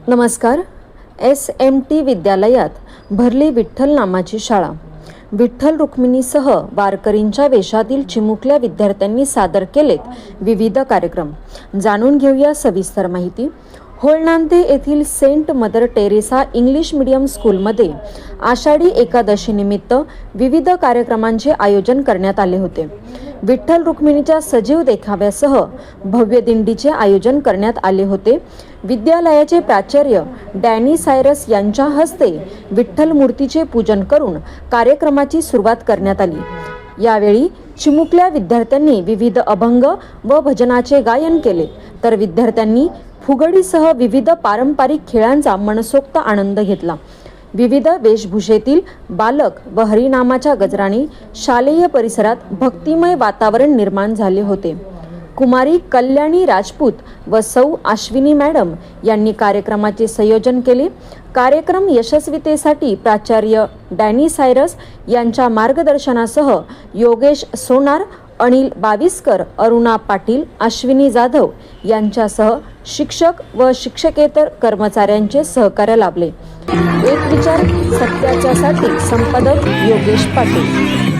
नमस्कार. SMT विद्यालयात भरली विठ्ठल नामाची शाळा. विठ्ठल रुक्मिणीसह वारकरींच्या वेशातील चिमुकल्या विद्यार्थ्यांनी सादर केलेत विविध कार्यक्रम. जाणून घेऊया सविस्तर माहिती. होळनांदे येथील saint mother Teresa English medium स्कूलमध्ये आषाढी एकादशी निमित्त विविध कार्यक्रमांचे आयोजन करण्यात आले होते. विठ्ठल रुक्मिणीच्या सजीव देखाव्यासह भव्य दिंडीचे आयोजन करण्यात आले होते. विद्यालयाचे प्राचार्य डॅनी सायरस यांच्या हस्ते विठ्ठल मूर्तीचे पूजन करून कार्यक्रमाची सुरुवात करण्यात आली. यावेळी चिमुकल्या विद्यार्थ्यांनी विविध अभंग व भजनाचे गायन केले, तर विद्यार्थ्यांनी फुगडीसह विविध पारंपरिक खेळांचा मनसोक्त आनंद घेतला. विविध वेशभूषेतील बालक व हरिनामाच्या गजराने शालेय परिसरात भक्तिमय वातावरण निर्माण झाले होते. कुमारी कल्याणी राजपूत व सौ अश्विनी मॅडम यांनी कार्यक्रमाचे संयोजन केले. कार्यक्रम यशस्वीतेसाठी प्राचार्य डॅनी सायरस यांच्या मार्गदर्शनासह योगेश सोनार, अनिल बाविस्कर, अरुणा पाटील, अश्विनी जाधव यांच्यासह शिक्षक व शिक्षकेतर कर्मचाऱ्यांचे सहकार्य लाभले. एक विचार सत्याच्यासाठी संपादक योगेश पाटील.